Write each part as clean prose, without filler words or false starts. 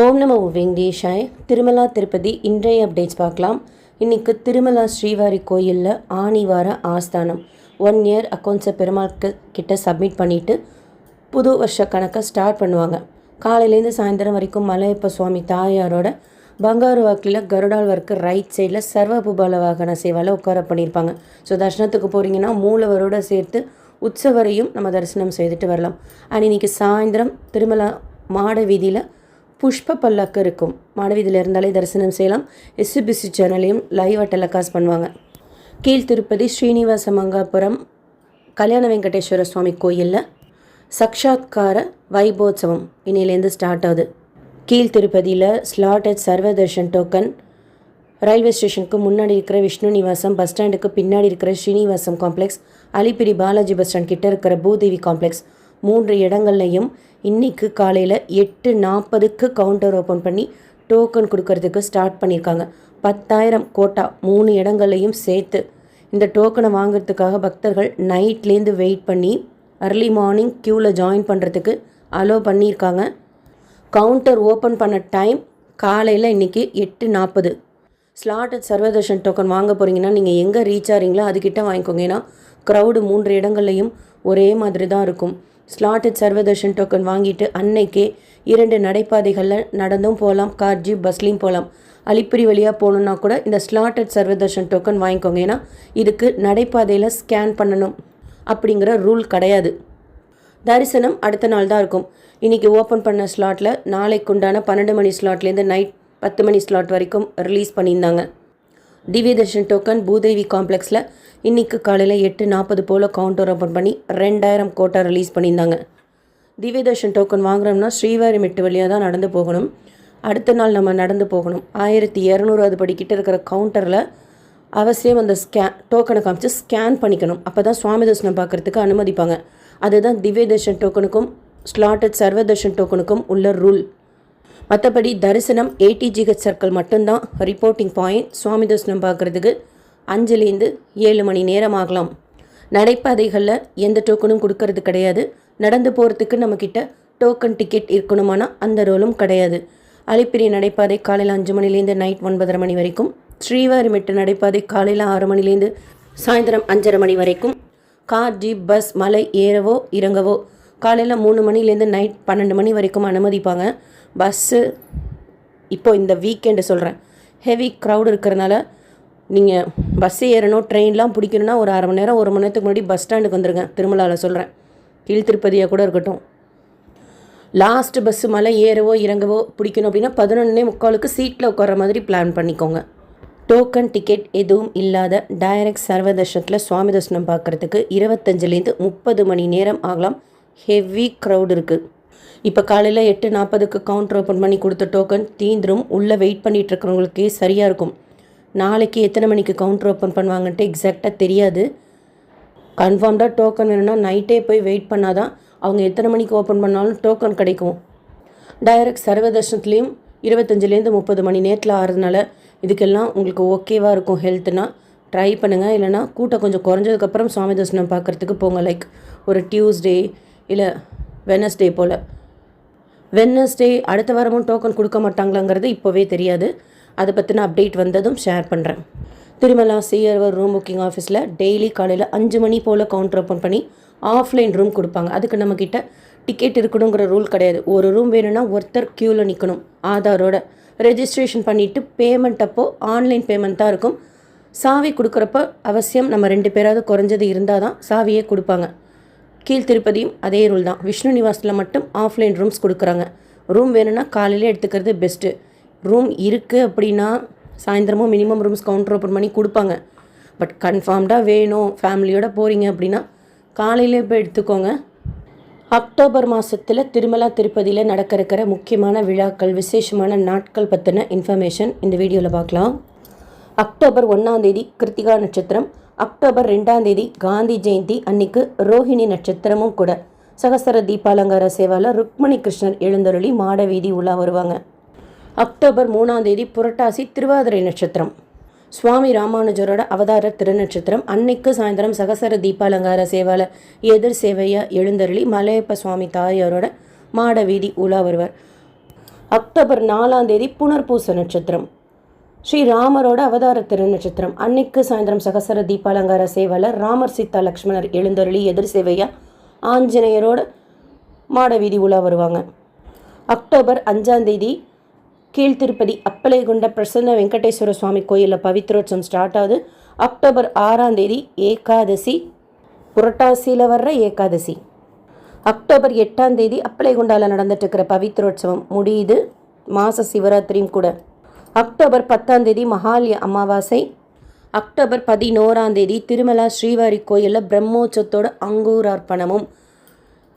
ஓம் நமோ வெங்கடேஷாய. திருமலா திருப்பதி இன்றைய அப்டேட்ஸ் பார்க்கலாம். இன்றைக்கி திருமலா ஸ்ரீவாரி கோயிலில் ஆணிவார ஆஸ்தானம் 1 இயர் அக்கௌண்ட்ஸை பெருமாள் கிட்ட சப்மிட் பண்ணிவிட்டு புது வருஷ கணக்கை ஸ்டார்ட் பண்ணுவாங்க. காலையிலேருந்து சாயந்தரம் வரைக்கும் மலையப்ப சுவாமி தாயாரோட பங்காரு வாக்கில் கருடாழ்வார்க்கு ரைட் சைடில் சர்வபூபால வாகன சேவாவில் உட்கார பண்ணியிருப்பாங்க. ஸோ தர்ஷனத்துக்கு போகிறீங்கன்னா மூலவரோடு சேர்த்து உற்சவரையும் நம்ம தரிசனம் செய்துட்டு வரலாம். அண்ட் இன்றைக்கி சாயந்தரம் திருமலா மாட வீதியில் புஷ்ப பல்லக்கு இருக்கும். மாடவீதியில் இருந்தாலே தரிசனம் செய்யலாம். எஸ்பிசி சேனலையும் லைவாக டெலிகாஸ்ட் பண்ணுவாங்க. கீழ்த்திருப்பதி ஸ்ரீனிவாச மங்காபுரம் கல்யாண வெங்கடேஸ்வர சுவாமி கோயிலில் சக்ஷாத்கார வைபோத்சவம் இன்னிலேருந்து ஸ்டார்ட் ஆகுது. கீழ்த்திருப்பதியில் ஸ்லாட்டட் சர்வதர்ஷன் டோக்கன், ரயில்வே ஸ்டேஷனுக்கு முன்னாடி இருக்கிற விஷ்ணு நிவாசம், பஸ் ஸ்டாண்டுக்கு பின்னாடி இருக்கிற Srinivasam complex, Alipiri Balaji bus stand கிட்ட இருக்கிற பூதேவி காம்ப்ளெக்ஸ் 3 இடங்கள்லையும் இன்றைக்கு காலையில் 8:40க்கு கவுண்டர் ஓப்பன் பண்ணி டோக்கன் கொடுக்கறதுக்கு ஸ்டார்ட் பண்ணியிருக்காங்க. 10,000 கோட்டா 3 இடங்கள்லையும் சேர்த்து. இந்த டோக்கனை வாங்கிறதுக்காக பக்தர்கள் நைட்லேருந்து வெயிட் பண்ணி அர்லி மார்னிங் க்யூவில் ஜாயின் பண்ணுறதுக்கு அலோவ் பண்ணியிருக்காங்க. கவுண்டர் ஓப்பன் பண்ண டைம் காலையில் இன்றைக்கி 8:40. ஸ்லாட்டட் சர்வதர்ஷன் டோக்கன் வாங்க போகிறீங்கன்னா நீங்கள் எங்கே ரீச் ஆகிறீங்களோ அதுக்கிட்ட வாங்கிக்கோங்க. ஏன்னா க்ரௌடு 3 இடங்கள்லையும் ஒரே மாதிரி தான் இருக்கும். ஸ்லாட்டட் சர்வதர்ஷன் டோக்கன் வாங்கிட்டு அன்னைக்கே 2 நடைபாதைகளில் நடந்தும் போகலாம், கார் ஜீப் பஸ்லேயும் போகலாம். அலிப்பிரி வழியாக போகணுன்னா கூட இந்த ஸ்லாட்டட் சர்வதர்ஷன் டோக்கன் வாங்கிக்கோங்க. ஏன்னா இதுக்கு நடைபாதையில் ஸ்கேன் பண்ணணும் அப்படிங்கிற ரூல் கிடையாது. தரிசனம் அடுத்த நாள் தான் இருக்கும். இன்றைக்கி ஓப்பன் பண்ண ஸ்லாட்டில் நாளைக்கு உண்டான 12 மணி ஸ்லாட்லேருந்து நைட் 10 மணி ஸ்லாட் வரைக்கும் ரிலீஸ் பண்ணியிருந்தாங்க. திவ்ய தர்ஷன் டோக்கன் பூதேவி காம்ப்ளெக்ஸில் இன்றைக்கி காலையில் 8:40 போல் கவுண்டர் ஓப்பன் பண்ணி 2,000 கோட்டா ரிலீஸ் பண்ணியிருந்தாங்க. திவ்ய தர்ஷன் டோக்கன் வாங்குறோம்னா ஸ்ரீவாரி மெட்டு வழியாக தான் நடந்து போகணும். அடுத்த நாள் நம்ம நடந்து போகணும். 1200 படிக்கிட்ட இருக்கிற கவுண்டரில் அவசியம் அந்த டோக்கனை காமிச்சு ஸ்கேன் பண்ணிக்கணும். அப்போ தான் சுவாமி தரிசனம் பார்க்குறதுக்கு அனுமதிப்பாங்க. அதுதான் திவ்ய தர்ஷன் டோக்கனுக்கும் ஸ்லாட்டட் சர்வ தர்ஷன் டோக்கனுக்கும் உள்ள ரூல். மற்றபடி தரிசனம் ATGH சர்க்கிள் மட்டும்தான் ரிப்போர்ட்டிங் பாயிண்ட். சுவாமி தரிசனம் பார்க்குறதுக்கு 5லேருந்து 7 மணி நேரம் ஆகலாம். நடைபாதைகளில் எந்த டோக்கனும் கொடுக்கறது கிடையாது. நடந்து போகிறதுக்கு நம்மக்கிட்ட டோக்கன் டிக்கெட் இருக்கணுமானா அந்த ரோலும் கிடையாது. அலிப்பிரி நடைபாதை காலையில் 5 மணிலேருந்து நைட் 9:30 மணி வரைக்கும். ஸ்ரீவாரி மெட்டு நடைபாதை காலையில் 6 மணிலேருந்து சாயந்தரம் 5:30 மணி வரைக்கும். கார் ஜீப் பஸ் மலை ஏறவோ இறங்கவோ காலையில் 3 மணிலேருந்து நைட் 12 மணி வரைக்கும் அனுமதிப்பாங்க. பஸ்ஸு இப்போது இந்த வீக்கெண்டு சொல்கிறேன், ஹெவி க்ரௌடு இருக்கிறதுனால நீங்கள் பஸ்ஸு ஏறணும், ட்ரெயின்லாம் பிடிக்கணுன்னா ஒரு 1/2 மணி நேரம் 1 மணி நேரத்துக்கு முன்னாடி பஸ் ஸ்டாண்டுக்கு வந்துருங்க. திருமலாவில் சொல்கிறேன், கீழ்த்திருப்பதியாக கூட இருக்கட்டும். லாஸ்ட்டு பஸ்ஸு மலை ஏறவோ இறங்கவோ பிடிக்கணும் அப்படின்னா 11:45க்கு சீட்டில் உட்கார மாதிரி பிளான் பண்ணிக்கோங்க. டோக்கன் டிக்கெட் எதுவும் இல்லாத டைரக்ட் சர்வதர்ஷனத்தில் சுவாமி தரிசனம் பார்க்குறதுக்கு 25லேருந்து 30 மணி நேரம் ஆகலாம். ஹெவி க்ரௌடு இருக்குது. இப்போ காலையில் 8:40க்கு கவுண்டர் ஓப்பன் பண்ணி கொடுத்த டோக்கன் தீந்துரும். உள்ளே வெயிட் பண்ணிகிட்டு இருக்கிறவங்களுக்கே சரியாக இருக்கும். நாளைக்கு எத்தனை மணிக்கு கவுண்டர் ஓப்பன் பண்ணுவாங்கன்ட்டு எக்ஸாக்டாக தெரியாது. கன்ஃபார்ம்டாக டோக்கன் வேணும்னா நைட்டே போய் வெயிட் பண்ணாதான் அவங்க எத்தனை மணிக்கு ஓப்பன் பண்ணாலும் டோக்கன் கிடைக்கும். டைரக்ட் சர்வதர்ஷனத்துலேயும் 25லேருந்து 30 மணி நேரத்தில் ஆகிறதுனால இதுக்கெல்லாம் உங்களுக்கு ஓகேவாக இருக்கும். ஹெல்த்துனா ட்ரை பண்ணுங்கள். இல்லைனா கூட்டம் கொஞ்சம் குறைஞ்சதுக்கப்புறம் சுவாமி தரிசனம் பார்க்குறதுக்கு போங்க. லைக் ஒரு டியூஸ்டே இல்லை வெனஸ்டே போல். வெனஸ்டே அடுத்த வாரமும் டோக்கன் கொடுக்க மாட்டாங்களாங்கிறது இப்போவே தெரியாது. அதை பற்றின அப்டேட் வந்ததும் ஷேர் பண்ணுறேன். திருமலா CRO ரூம் புக்கிங் ஆஃபீஸில் டெய்லி காலையில் 5 மணி போல் கவுண்டர் ஓப்பன் பண்ணி ஆஃப்லைன் ரூம் கொடுப்பாங்க. அதுக்கு நம்மக்கிட்ட டிக்கெட் இருக்கணுங்கிற ரூல் கிடையாது. ஒரு ரூம் வேணும்னா ஒருத்தர் க்யூவில் நிற்கணும். ஆதாரோட ரெஜிஸ்ட்ரேஷன் பண்ணிவிட்டு பேமெண்ட் அப்போது ஆன்லைன் பேமெண்ட் தான் இருக்கும். சாவி கொடுக்குறப்ப அவசியம் நம்ம 2 பேராவது குறைஞ்சது இருந்தால் தான் சாவியே கொடுப்பாங்க. கீழ்த்திருப்பதியும் அதே ரூல் தான். விஷ்ணு நிவாஸில் மட்டும் ஆஃப்லைன் ரூம்ஸ் கொடுக்குறாங்க. ரூம் வேணும்னா காலையிலே எடுத்துக்கிறது பெஸ்ட்டு. ரூம் இருக்குது அப்படின்னா சாயந்தரமும் மினிமம் ரூம்ஸ் கவுண்டர் ஓப்பன் பண்ணி கொடுப்பாங்க. பட் கன்ஃபார்ம்டாக வேணும், ஃபேமிலியோடு போகிறீங்க அப்படின்னா காலையிலே போய் எடுத்துக்கோங்க. அக்டோபர் மாதத்தில் திருமலா திருப்பதியில் நடக்க இருக்கிற முக்கியமான விழாக்கள், விசேஷமான நாட்கள் பற்றின இன்ஃபர்மேஷன் இந்த வீடியோவில் பார்க்கலாம். அக்டோபர் 1ஆம் தேதி கிருத்திகா நட்சத்திரம். அக்டோபர் 2ஆம் தேதி காந்தி ஜெயந்தி அன்னைக்கு ரோஹிணி நட்சத்திரமும் கூட. சகசர தீபாலங்கார சேவாவில் ருக்மணி கிருஷ்ணர் எழுந்தருளி மாட வீதி உலா வருவாங்க. அக்டோபர் 3ஆம் தேதி புரட்டாசி திருவாதிரை நட்சத்திரம். சுவாமி ராமானுஜரோட அவதார திருநட்சத்திரம். அன்னைக்கு சாயந்தரம் சகசர தீபாலங்கார சேவாவில் எதிர் சேவையாக எழுந்தருளி மலையப்ப சுவாமி தாயாரோட மாட வீதி உலா வருவார். அக்டோபர் 4ஆம் தேதி புனர்பூச நட்சத்திரம். ஸ்ரீராமரோட அவதார திருநட்சத்திரம். அன்னைக்கு சாயந்தரம் சகசர தீபாலங்கார சேவையில் ராமர் சீதா லக்ஷ்மணர் எழுந்தருளி எதிர் சேவையாக ஆஞ்சநேயரோட மாட வீதி உலா வருவாங்க. அக்டோபர் 5ஆம் தேதி கீழ்த்திருப்பதி அப்பலைகுண்ட பிரசன்ன வெங்கடேஸ்வர சுவாமி கோயிலில் பவித்ரோற்சவம் ஸ்டார்ட் ஆகுது. அக்டோபர் 6ஆம் தேதி ஏகாதசி, புரட்டாசியில் வர்ற ஏகாதசி. அக்டோபர் 8ஆம் தேதி அப்பலைகுண்டாவில் நடந்துட்டு இருக்கிற பவித்ரோற்சவம் முடியுது, மாச சிவராத்திரியும் கூட. அக்டோபர் 10ஆம் தேதி மகாலய அமாவாசை. அக்டோபர் 11ஆம் தேதி திருமலா ஸ்ரீவாரி கோயிலில் பிரம்மோற்சவத்தோட அங்கூரார்ப்பணமும்,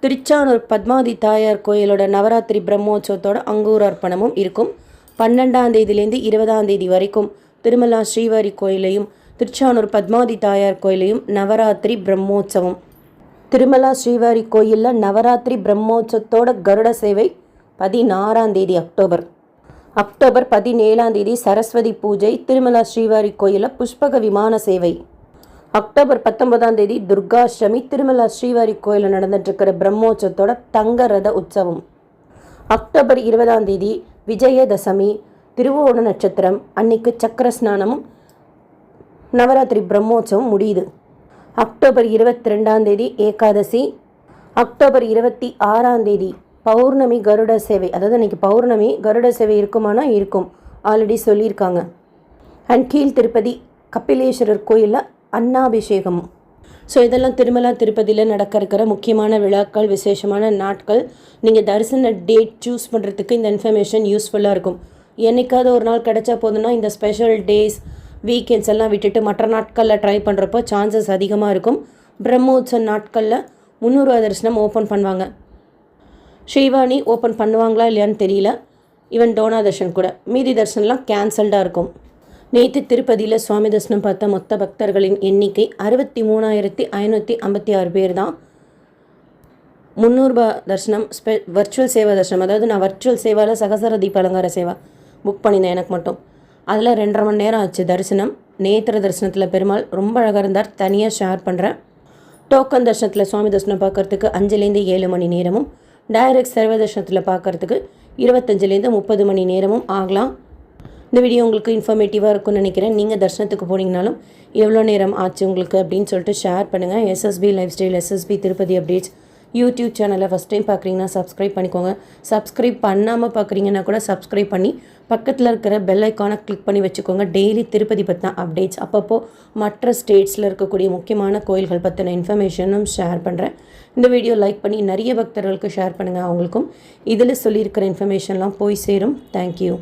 திருச்சானூர் பத்மாதி தாயார் கோயிலோட நவராத்திரி பிரம்மோற்சவத்தோட அங்கூரார்ப்பணமும் இருக்கும். 12ஆம் தேதியிலேருந்து 20ஆம் தேதி வரைக்கும் திருமலா ஸ்ரீவாரி கோயிலையும் திருச்சானூர் பத்மாதி தாயார் கோயிலையும் நவராத்திரி பிரம்மோற்சவம். திருமலா ஸ்ரீவாரி கோயிலில் நவராத்திரி பிரம்மோற்சவத்தோட கருட சேவை 16ஆம் தேதி அக்டோபர். அக்டோபர் 17ஆம் தேதி சரஸ்வதி பூஜை திருமலா ஸ்ரீவாரி கோயிலில் புஷ்பக விமான சேவை. அக்டோபர் 19ஆம் தேதி துர்காஷ்டமி திருமலா ஸ்ரீவாரி கோயிலில் நடந்துட்டுருக்கிற பிரம்மோற்சவத்தோட தங்க ரத உற்சவம். அக்டோபர் 20ஆம் தேதி விஜயதசமி திருவோண நட்சத்திரம். அன்னைக்கு சக்கர ஸ்நானமும் நவராத்திரி பிரம்மோற்சவம் முடியுது. அக்டோபர் 22ஆம் தேதி ஏகாதசி. அக்டோபர் 26ஆம் தேதி பௌர்ணமி கருட சேவை. அதாவது அன்றைக்கி பௌர்ணமி கருட சேவை இருக்குமானா இருக்கும், ஆல்ரெடி சொல்லியிருக்காங்க. அண்ட் கீழ் திருப்பதி கபிலேஸ்வரர் கோயிலில் அன்னாபிஷேகம். ஸோ இதெல்லாம் திருமலா திருப்பதியில் நடக்க இருக்கிற முக்கியமான விழாக்கள், விசேஷமான நாட்கள். நீங்கள் தரிசன டேட் சூஸ் பண்ணுறதுக்கு இந்த இன்ஃபர்மேஷன் யூஸ்ஃபுல்லாக இருக்கும். என்றைக்காவது ஒரு நாள் கிடைச்சா போதுன்னா இந்த ஸ்பெஷல் டேஸ் வீக்கெண்ட்ஸ் எல்லாம் விட்டுட்டு மற்ற நாட்களில் ட்ரை பண்ணுறப்போ சான்சஸ் அதிகமாக இருக்கும். பிரம்மோற்சவ நாட்களில் 300 தரிசனம் ஓப்பன் பண்ணுவாங்க. ஸ்ரீவாணி ஓப்பன் பண்ணுவாங்களா இல்லையான்னு தெரியல. ஈவன் டோனா தர்ஷன் கூட. மீதி தர்ஷன்லாம் கேன்சல்டாக இருக்கும். நேற்று திருப்பதியில் சுவாமி தரிசனம் பார்த்த மொத்த பக்தர்களின் எண்ணிக்கை 63,556 பேர் தான். 300 தர்சனம் வர்ச்சுவல் சேவா தர்சனம், அதாவது நான் வர்ச்சுவல் சேவாவில் சகசர தீபாலங்கார சேவா புக் பண்ணியிருந்தேன் எனக்கு மட்டும். அதில் 2.5 மணி நேரம் ஆச்சு தரிசனம். நேத்திர தரிசனத்தில் பெருமாள் ரொம்ப அழகாக இருந்தார், தனியாக ஷேர் பண்ணுறேன். டோக்கன் தர்சனத்தில் சுவாமி தரிசனம் பார்க்குறதுக்கு 5லேருந்து 7 மணி நேரமும், டைரக்ட் சர்வ தர்சனத்தில் பார்க்குறதுக்கு 25லேருந்து 30 மணி நேரமும் ஆகலாம். இந்த வீடியோ உங்களுக்கு இன்ஃபர்மேட்டிவாக இருக்கும்னு நினைக்கிறேன். நீங்கள் தர்ஷனத்துக்கு போனீங்கனாலும் எவ்வளோ நேரம் ஆச்சு உங்களுக்கு அப்படின்னு சொல்லிட்டு ஷேர் பண்ணுங்கள். SSP lifestyle, SSP Tirupati updates YouTube சேனலை ஃபஸ்ட் டைம் பார்க்குறீங்கன்னா சப்ஸ்கிரைப் பண்ணிக்கோங்க. சப்ஸ்கிரைப் பண்ணாமல் பார்க்குறீங்கன்னா கூட சப்ஸ்கிரைப் பண்ணி பக்கத்தில் இருக்கிற பெல் ஐக்கானை கிளிக் பண்ணி வச்சுக்கோங்க. டெய்லி திருப்பதி பற்றின அப்டேட்ஸ், அப்பப்போ மற்ற ஸ்டேட்ஸில் இருக்கக்கூடிய முக்கியமான கோயில்கள் பற்றின இன்ஃபர்மேஷனும் ஷேர் பண்ணுறேன். இந்த வீடியோ லைக் பண்ணி நிறைய பக்தர்களுக்கு ஷேர் பண்ணுங்கள். அவங்களுக்கும் இதில் சொல்லியிருக்கிற இன்ஃபர்மேஷன்லாம் போய் சேரும். தேங்க்யூ.